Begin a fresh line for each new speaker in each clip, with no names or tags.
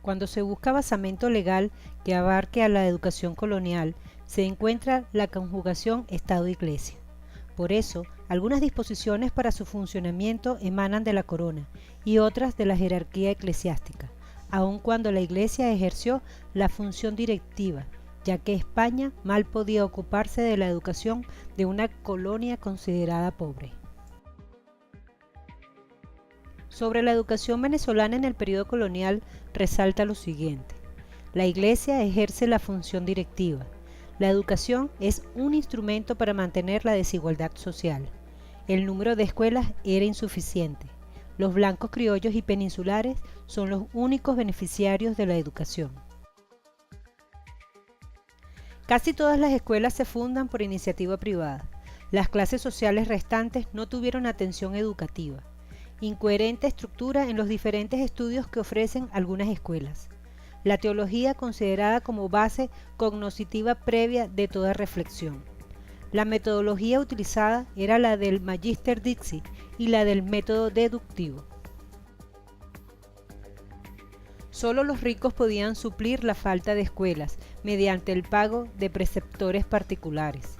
Cuando se busca basamento legal que abarque a la educación colonial, se encuentra la conjugación Estado-Iglesia. Por eso, algunas disposiciones para su funcionamiento emanan de la corona y otras de la jerarquía eclesiástica, aun cuando la Iglesia ejerció la función directiva, ya que España mal podía ocuparse de la educación de una colonia considerada pobre. Sobre la educación venezolana en el periodo colonial resalta lo siguiente: la Iglesia ejerce la función directiva. La educación es un instrumento para mantener la desigualdad social. El número de escuelas era insuficiente. Los blancos criollos y peninsulares son los únicos beneficiarios de la educación. Casi todas las escuelas se fundan por iniciativa privada. Las clases sociales restantes no tuvieron atención educativa. Incoherente estructura en los diferentes estudios que ofrecen algunas escuelas. La teología considerada como base cognoscitiva previa de toda reflexión. La metodología utilizada era la del Magister Dixi y la del método deductivo. Solo los ricos podían suplir la falta de escuelas mediante el pago de preceptores particulares.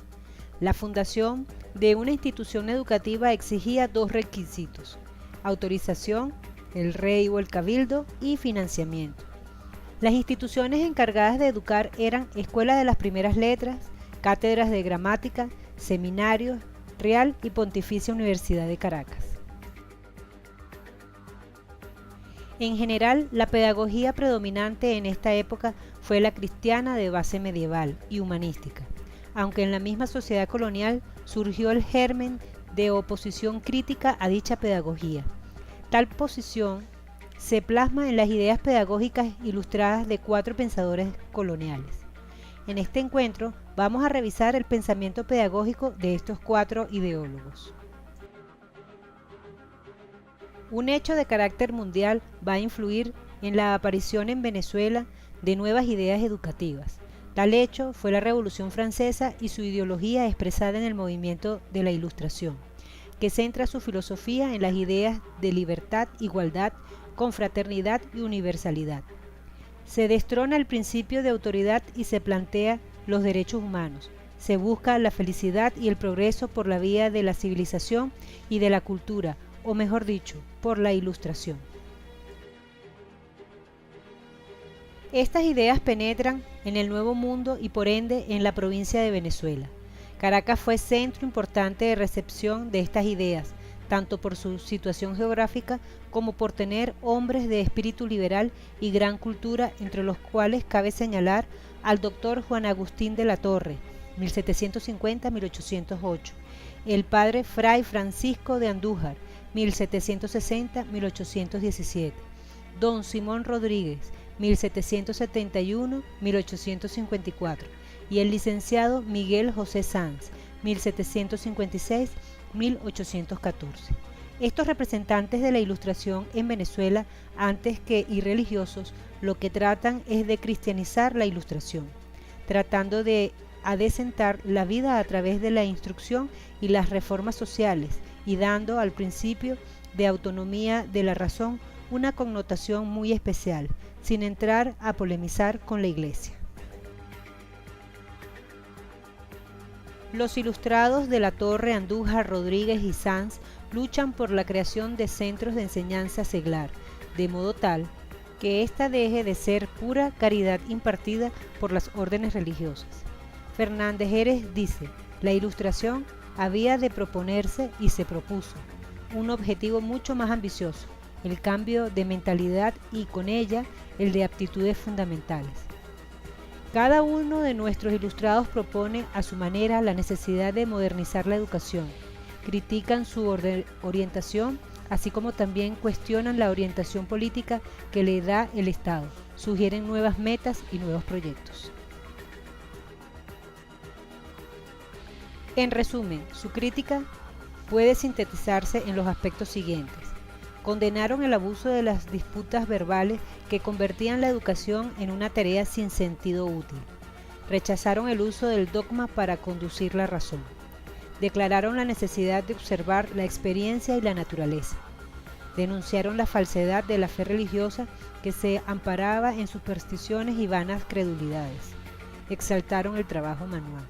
La fundación de una institución educativa exigía dos requisitos: autorización, el rey o el cabildo, y financiamiento. Las instituciones encargadas de educar eran Escuela de las Primeras Letras, cátedras de gramática, seminarios, Real y Pontificia Universidad de Caracas. En general, la pedagogía predominante en esta época fue la cristiana de base medieval y humanística, aunque en la misma sociedad colonial surgió el germen de oposición crítica a dicha pedagogía. Tal posición se plasma en las ideas pedagógicas ilustradas de 4 pensadores coloniales. En este encuentro vamos a revisar el pensamiento pedagógico de estos 4 ideólogos. Un hecho de carácter mundial va a influir en la aparición en Venezuela de nuevas ideas educativas. Tal hecho fue la Revolución Francesa y su ideología expresada en el movimiento de la Ilustración, que centra su filosofía en las ideas de libertad, igualdad, confraternidad y universalidad. Se destrona el principio de autoridad y se plantea los derechos humanos. Se busca la felicidad y el progreso por la vía de la civilización y de la cultura, o mejor dicho, por la ilustración. Estas ideas penetran en el Nuevo Mundo y por ende en la provincia de Venezuela. Caracas fue centro importante de recepción de estas ideas, tanto por su situación geográfica como por tener hombres de espíritu liberal y gran cultura, entre los cuales cabe señalar al doctor Juan Agustín de la Torre, 1750-1808, el padre Fray Francisco de Andújar, 1760-1817, don Simón Rodríguez, 1771-1854, y el licenciado Miguel José Sanz, 1756-1814. Estos representantes de la Ilustración en Venezuela, antes que irreligiosos, lo que tratan es de cristianizar la Ilustración, tratando de adecentar la vida a través de la instrucción y las reformas sociales, y dando al principio de autonomía de la razón una connotación muy especial, sin entrar a polemizar con la Iglesia. Los ilustrados de la Torre, Andújar, Rodríguez y Sanz luchan por la creación de centros de enseñanza seglar, de modo tal que ésta deje de ser pura caridad impartida por las órdenes religiosas. Fernández Jerez dice: la Ilustración había de proponerse y se propuso un objetivo mucho más ambicioso, el cambio de mentalidad y con ella el de aptitudes fundamentales. Cada uno de nuestros ilustrados propone a su manera la necesidad de modernizar la educación, critican su orientación, así como también cuestionan la orientación política que le da el Estado, sugieren nuevas metas y nuevos proyectos. En resumen, su crítica puede sintetizarse en los aspectos siguientes. Condenaron el abuso de las disputas verbales que convertían la educación en una tarea sin sentido útil. Rechazaron el uso del dogma para conducir la razón. Declararon la necesidad de observar la experiencia y la naturaleza. Denunciaron la falsedad de la fe religiosa que se amparaba en supersticiones y vanas credulidades. Exaltaron el trabajo manual.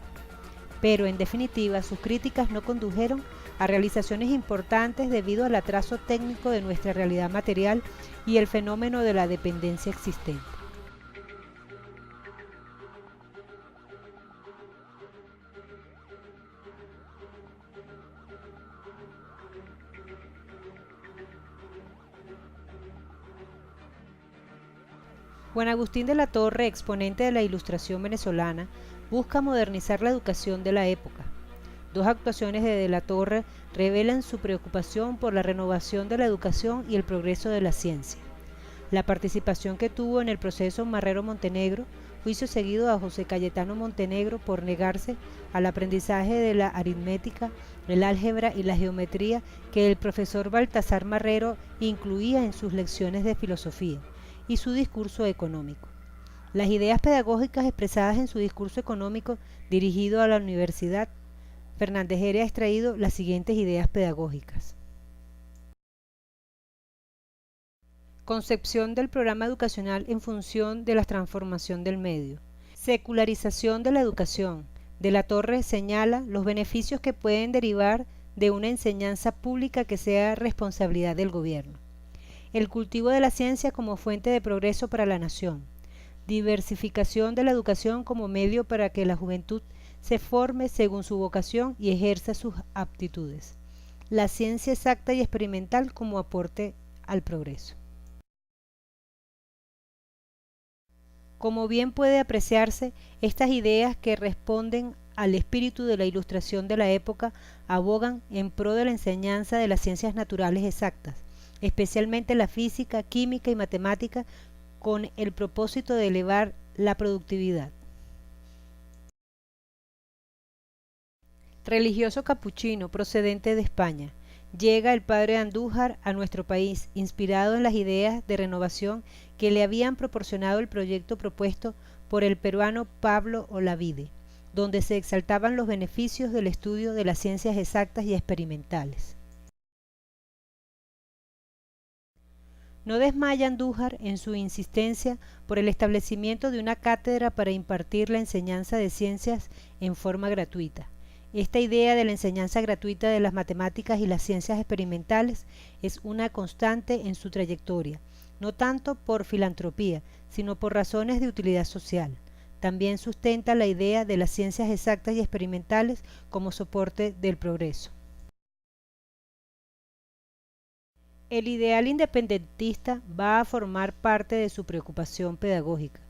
Pero en definitiva sus críticas no condujeron a realizaciones importantes debido al atraso técnico de nuestra realidad material y el fenómeno de la dependencia existente. Juan Agustín de la Torre, exponente de la Ilustración venezolana, busca modernizar la educación de la época. Dos actuaciones de la Torre revelan su preocupación por la renovación de la educación y el progreso de la ciencia. La participación que tuvo en el proceso Marrero-Montenegro, juicio seguido a José Cayetano Montenegro por negarse al aprendizaje de la aritmética, el álgebra y la geometría que el profesor Baltasar Marrero incluía en sus lecciones de filosofía, y su discurso económico. Las ideas pedagógicas expresadas en su discurso económico dirigido a la universidad, Fernández Heredia ha extraído las siguientes ideas pedagógicas. Concepción del programa educacional en función de la transformación del medio. Secularización de la educación. De la Torre señala los beneficios que pueden derivar de una enseñanza pública que sea responsabilidad del gobierno. El cultivo de la ciencia como fuente de progreso para la nación. Diversificación de la educación como medio para que la juventud se forme según su vocación y ejerza sus aptitudes. La ciencia exacta y experimental como aporte al progreso. Como bien puede apreciarse, estas ideas que responden al espíritu de la Ilustración de la época abogan en pro de la enseñanza de las ciencias naturales exactas, especialmente la física, química y matemática, con el propósito de elevar la productividad. Religioso capuchino procedente de España. Llega el padre Andújar a nuestro país, inspirado en las ideas de renovación que le habían proporcionado el proyecto propuesto por el peruano Pablo Olavide, donde se exaltaban los beneficios del estudio de las ciencias exactas y experimentales. No desmaya Andújar en su insistencia por el establecimiento de una cátedra para impartir la enseñanza de ciencias en forma gratuita. Esta idea de la enseñanza gratuita de las matemáticas y las ciencias experimentales es una constante en su trayectoria, no tanto por filantropía, sino por razones de utilidad social. También sustenta la idea de las ciencias exactas y experimentales como soporte del progreso. El ideal independentista va a formar parte de su preocupación pedagógica,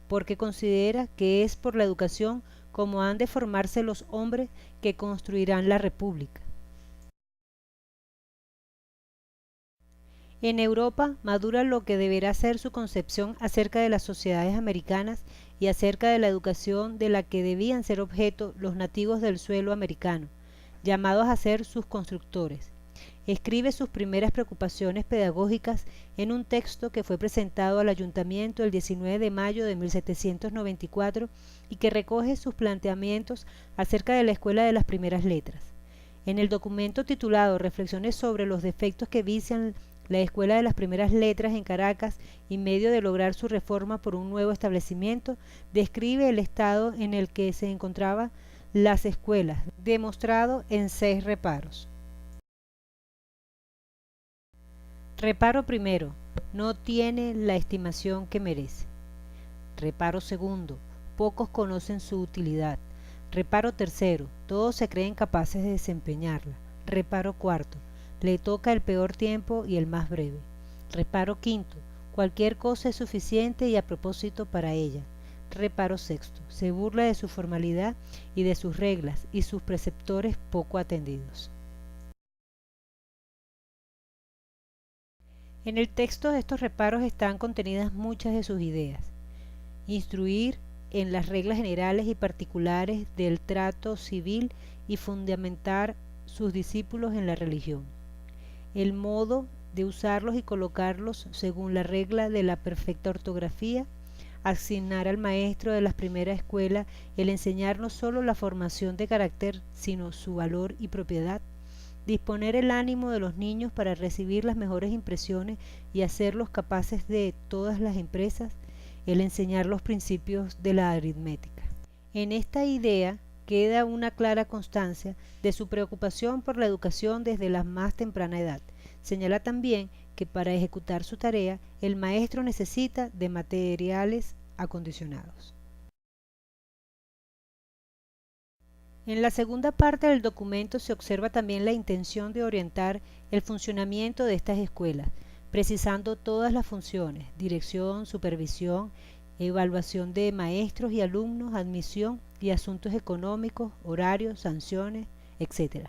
porque considera que es por la educación como han de formarse los hombres que construirán la república. En Europa madura lo que deberá ser su concepción acerca de las sociedades americanas y acerca de la educación de la que debían ser objeto los nativos del suelo americano, llamados a ser sus constructores. Escribe sus primeras preocupaciones pedagógicas en un texto que fue presentado al ayuntamiento el 19 de mayo de 1794 y que recoge sus planteamientos acerca de la Escuela de las Primeras Letras. En el documento titulado Reflexiones sobre los defectos que vician la Escuela de las Primeras Letras en Caracas y medio de lograr su reforma por un nuevo establecimiento, describe el estado en el que se encontraban las escuelas, demostrado en 6 reparos. Reparo primero, no tiene la estimación que merece. Reparo segundo, pocos conocen su utilidad. Reparo tercero, todos se creen capaces de desempeñarla. Reparo cuarto, le toca el peor tiempo y el más breve. Reparo quinto, cualquier cosa es suficiente y a propósito para ella. Reparo sexto, se burla de su formalidad y de sus reglas y sus preceptores poco atendidos. En el texto de estos reparos están contenidas muchas de sus ideas. Instruir en las reglas generales y particulares del trato civil y fundamentar sus discípulos en la religión. El modo de usarlos y colocarlos según la regla de la perfecta ortografía. Asignar al maestro de las primeras escuelas el enseñar no solo la formación de carácter, sino su valor y propiedad. disponer el ánimo de los niños para recibir las mejores impresiones y hacerlos capaces de todas las empresas, el enseñar los principios de la aritmética. En esta idea queda una clara constancia de su preocupación por la educación desde la más temprana edad. Señala también que para ejecutar su tarea el maestro necesita de materiales acondicionados. En la segunda parte del documento se observa también la intención de orientar el funcionamiento de estas escuelas, precisando todas las funciones: dirección, supervisión, evaluación de maestros y alumnos, admisión y asuntos económicos, horarios, sanciones, etc.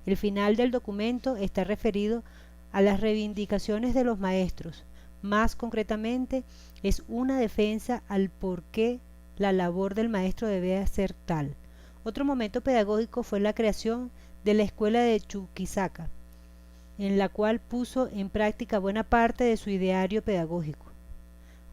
El final del documento está referido a las reivindicaciones de los maestros. Más concretamente, es una defensa al por qué la labor del maestro debe ser tal. Otro momento pedagógico fue la creación de la escuela de Chuquisaca, en la cual puso en práctica buena parte de su ideario pedagógico.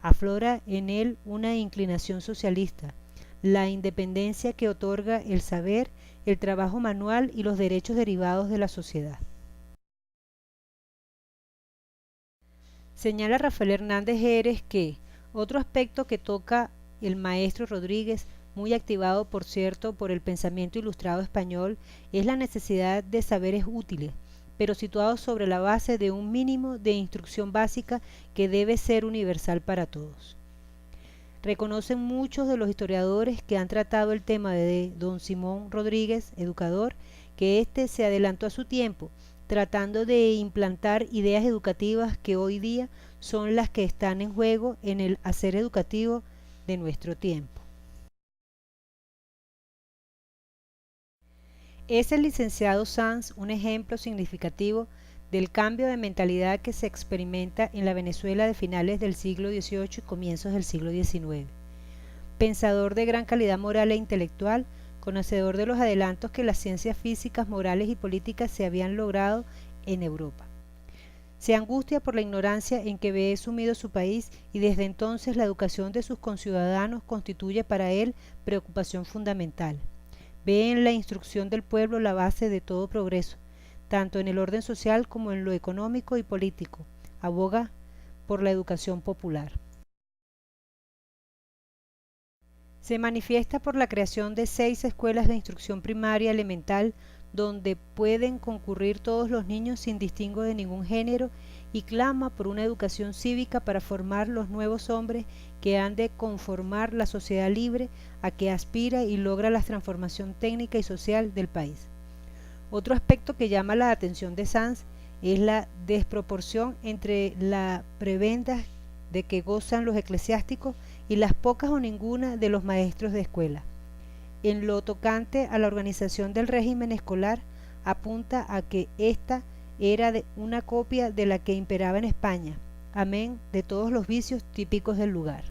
Aflora en él una inclinación socialista, la independencia que otorga el saber, el trabajo manual y los derechos derivados de la sociedad. Señala Rafael Hernández Jerez que otro aspecto que toca el maestro Rodríguez, muy activado por cierto por el pensamiento ilustrado español, es la necesidad de saberes útiles, pero situados sobre la base de un mínimo de instrucción básica que debe ser universal para todos. Reconocen muchos de los historiadores que han tratado el tema de don Simón Rodríguez, educador, que éste se adelantó a su tiempo, tratando de implantar ideas educativas que hoy día son las que están en juego en el hacer educativo de nuestro tiempo. Es el licenciado Sanz un ejemplo significativo del cambio de mentalidad que se experimenta en la Venezuela de finales del siglo XVIII y comienzos del siglo XIX. Pensador de gran calidad moral e intelectual, conocedor de los adelantos que las ciencias físicas, morales y políticas se habían logrado en Europa. Se angustia por la ignorancia en que ve sumido su país y desde entonces la educación de sus conciudadanos constituye para él preocupación fundamental. Ve en la instrucción del pueblo la base de todo progreso, tanto en el orden social como en lo económico y político. Aboga por la educación popular. Se manifiesta por la creación de 6 escuelas de instrucción primaria elemental donde pueden concurrir todos los niños sin distingo de ningún género y clama por una educación cívica para formar los nuevos hombres que han de conformar la sociedad libre a que aspira y logra la transformación técnica y social del país. Otro aspecto que llama la atención de Sanz es la desproporción entre la prebenda de que gozan los eclesiásticos y las pocas o ninguna de los maestros de escuela. En lo tocante a la organización del régimen escolar, apunta a que ésta era una copia de la que imperaba en España, amén de todos los vicios típicos del lugar.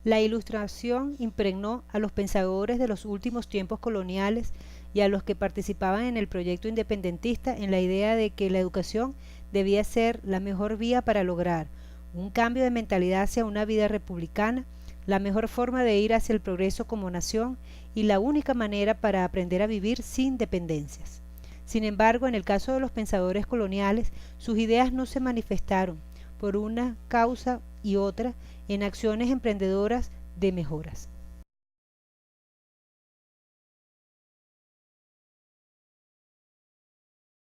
La Ilustración impregnó a los pensadores de los últimos tiempos coloniales y a los que participaban en el proyecto independentista en la idea de que la educación debía ser la mejor vía para lograr un cambio de mentalidad hacia una vida republicana, la mejor forma de ir hacia el progreso como nación y la única manera para aprender a vivir sin dependencias. Sin embargo, en el caso de los pensadores coloniales, sus ideas no se manifestaron, por una causa y otra, en acciones emprendedoras de mejoras.